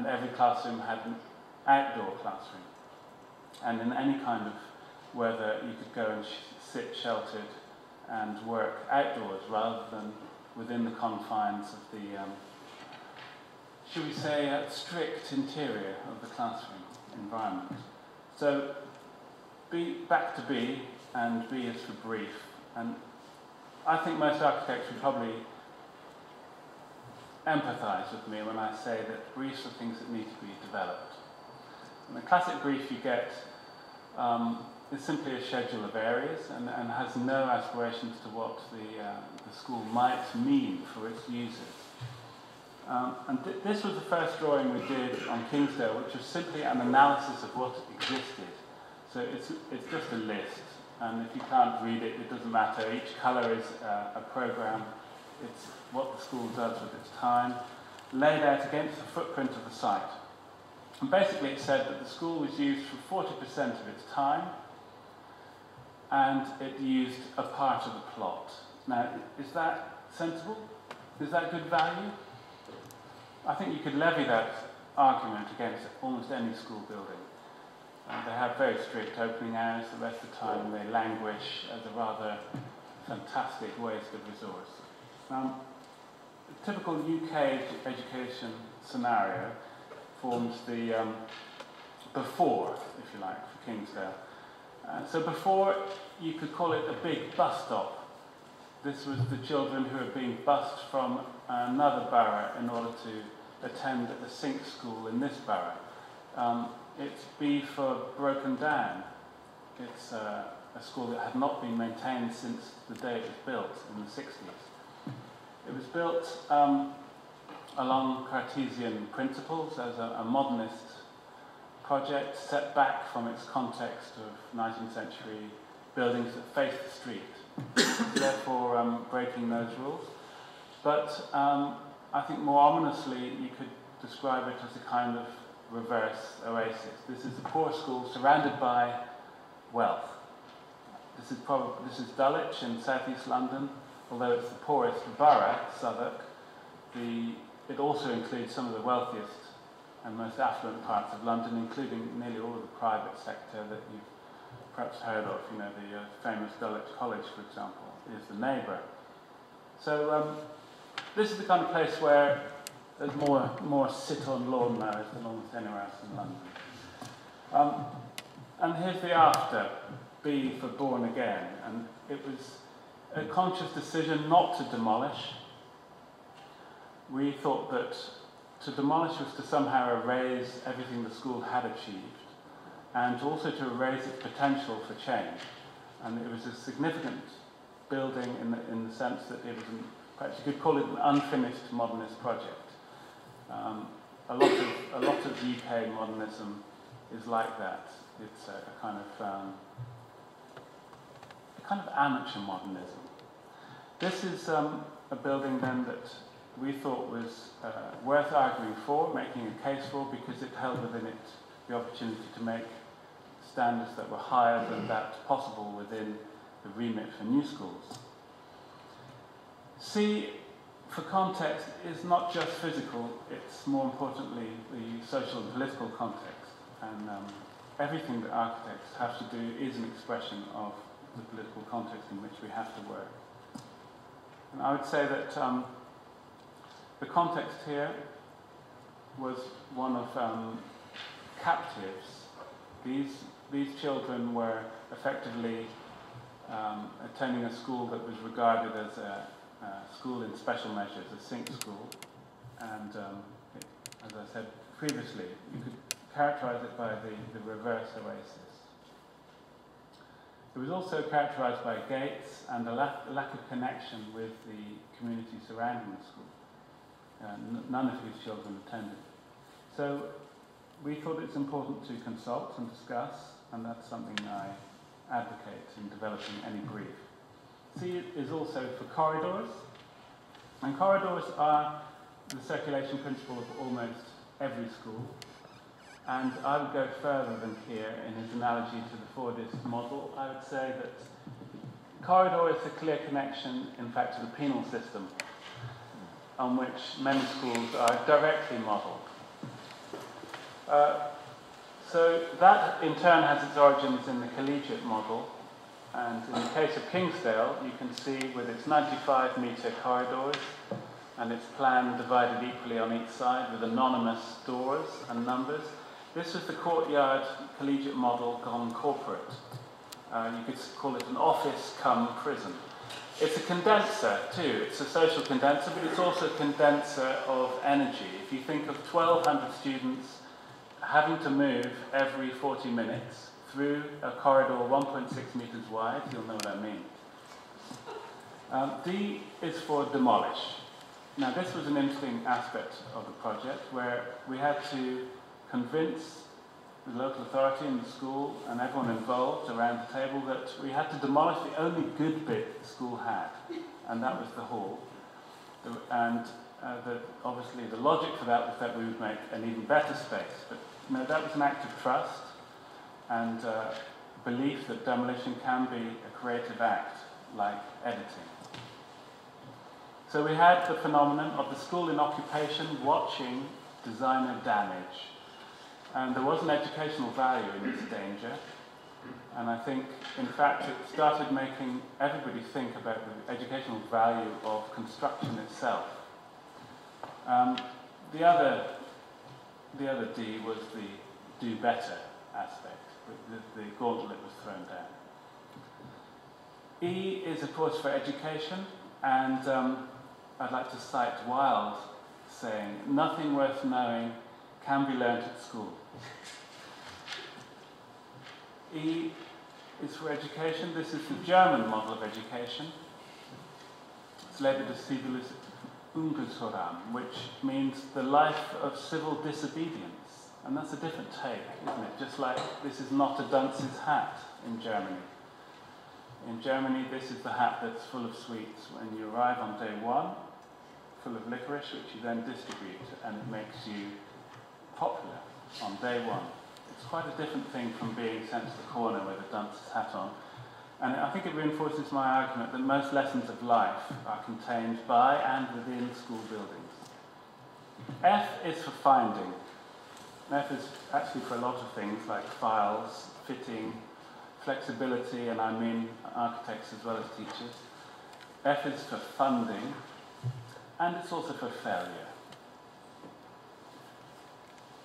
and every classroom had an outdoor classroom. And in any kind of weather, you could go and sit sheltered and work outdoors rather than within the confines of the, should we say, strict interior of the classroom environment. So back to B, and B is for brief. And I think most architects would probably empathise with me when I say that briefs are things that need to be developed. And the classic brief you get is simply a schedule of areas and has no aspirations to what the school might mean for its users. This was the first drawing we did on Kingsdale, which was simply an analysis of what existed. So it's just a list, and if you can't read it, it doesn't matter. Each colour is a programme. It's what the school does with its time, laid out against the footprint of the site. And basically it said that the school was used for 40% of its time, and it used a part of the plot. Now, is that sensible? Is that good value? I think you could levy that argument against almost any school building. They have very strict opening hours. The rest of the time they languish as a rather fantastic waste of resource. A typical UK education scenario forms the before, if you like, for Kingsdale. So before, you could call it a big bus stop. This was the children who were being bused from another borough in order to attend a sync school in this borough. It's B for broken down. It's a school that had not been maintained since the day it was built in the 60s. It was built along Cartesian principles as a modernist project set back from its context of 19th century buildings that face the street, therefore breaking those rules. But I think more ominously you could describe it as a kind of reverse oasis. This is a poor school surrounded by wealth. This is Dulwich in southeast London, although it's the poorest borough, Southwark. It also includes some of the wealthiest and most affluent parts of London, including nearly all of the private sector that you've perhaps heard of. You know, the famous Dulwich College, for example, is the neighbour. So this is the kind of place where there's more sit-on lawn mowers than almost anywhere else in London. And here's the after, B for born again. And it was a conscious decision not to demolish. We thought that to demolish was to somehow erase everything the school had achieved, and also to erase its potential for change. And it was a significant building in the sense that it was, perhaps you could call it an unfinished modernist project. A lot of UK modernism is like that. It's a kind of amateur modernism. This is a building then that we thought was worth arguing for, making a case for, because it held within it the opportunity to make standards that were higher than that possible within the remit for new schools. C, for context, is not just physical, it's more importantly the social and political context. And everything that architects have to do is an expression of the political context in which we have to work. And I would say that the context here was one of captives. These children were effectively attending a school that was regarded as a school in special measures, a sync school. And as I said previously, you could characterize it by the reverse oasis. It was also characterized by gates and a lack of connection with the community surrounding the school. None of whose children attended. So we thought it's important to consult and discuss, and that's something I advocate in developing any brief. C is also for corridors, and corridors are the circulation principle of almost every school. And I would go further than here in his analogy to the Fordist model. I would say that corridor is a clear connection, in fact, to the penal system, on which many schools are directly modelled. So that in turn has its origins in the collegiate model, and in the case of Kingsdale you can see with its 95-metre corridors and its plan divided equally on each side with anonymous doors and numbers. This was the courtyard collegiate model gone corporate. You could call it an office cum prison. It's a condenser too, it's a social condenser, but it's also a condenser of energy. If you think of 1,200 students having to move every 40 minutes through a corridor 1.6 metres wide, you'll know what I mean. D is for demolish. Now this was an interesting aspect of the project where we had to convince the local authority and the school and everyone involved around the table that we had to demolish the only good bit the school had, and that was the hall. And obviously the logic for that was that we would make an even better space, but that was an act of trust and belief that demolition can be a creative act like editing. So we had the phenomenon of the school in occupation watching designer damage. And there was an educational value in this danger, and I think, in fact, it started making everybody think about the educational value of construction itself. The other D was the do better aspect. The gauntlet was thrown down. E is, of course, for education, and I'd like to cite Wilde saying, "Nothing worth knowing can be learnt at school." E is for education. This is the German model of education. It's labelled as Civilis Ungehorsam, which means the life of civil disobedience. And that's a different take, isn't it? Just like this is not a dunce's hat in Germany. In Germany, this is the hat that's full of sweets when you arrive on day one, full of licorice, which you then distribute, and it makes you popular on day one. It's quite a different thing from being sent to the corner with a dunce's hat on. And I think it reinforces my argument that most lessons of life are contained by and within school buildings. F is for finding. F is actually for a lot of things like files, fitting, flexibility, and I mean architects as well as teachers. F is for funding, and it's also for failure.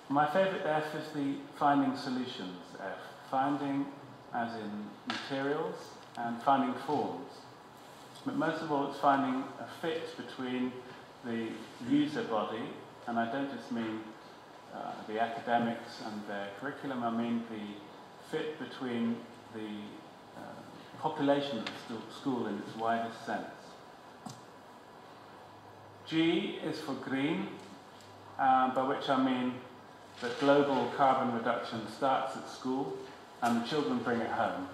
My favourite F is the finding solutions F. Finding as in materials and finding forms. But most of all, it's finding a fit between the user body, and I don't just mean the academics and their curriculum, I mean the fit between the population of the school in its widest sense. G is for green, by which I mean that global carbon reduction starts at school and the children bring it home.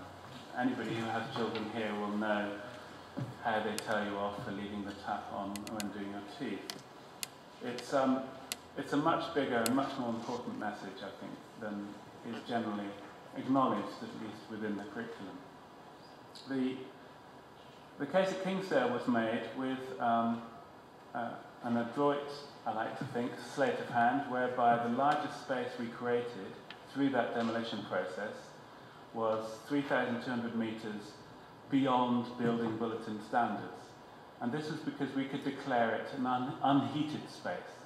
Anybody who has children here will know how they tell you off for leaving the tap on when doing your teeth. It's a much bigger and much more important message, I think, than is generally acknowledged, at least within the curriculum. The case at Kingsdale was made with an adroit, I like to think, sleight of hand, whereby the largest space we created through that demolition process was 3,200 metres beyond building bulletin standards. And this was because we could declare it an unheated space.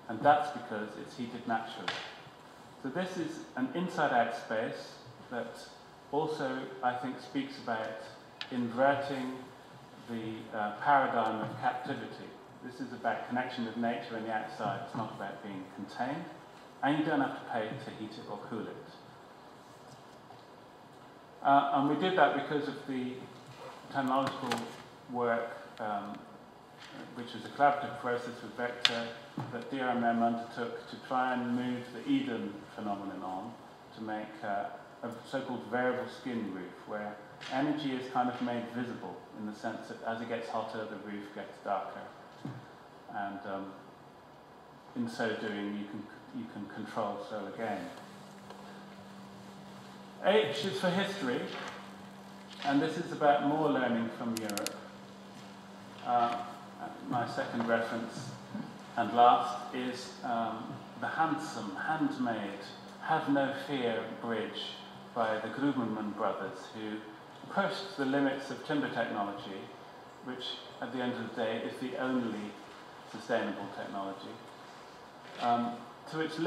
And that's because it's heated naturally. So this is an inside-out space that also, I think, speaks about inverting the paradigm of captivity. This is about connection with nature and the outside. It's not about being contained. And you don't have to pay to heat it or cool it. And we did that because of the technological work, which was a collaborative process with Vector, that DRMM undertook to try and move the Eden phenomenon on to make a so-called variable skin roof, where energy is kind of made visible in the sense that as it gets hotter, the roof gets darker. And in so doing, you can control solar gain. H is for history, and this is about more learning from Europe. My second reference and last is the handsome, handmade, have no fear bridge by the Grubenman brothers, who pushed the limits of timber technology, which at the end of the day is the only sustainable technology, to its limits.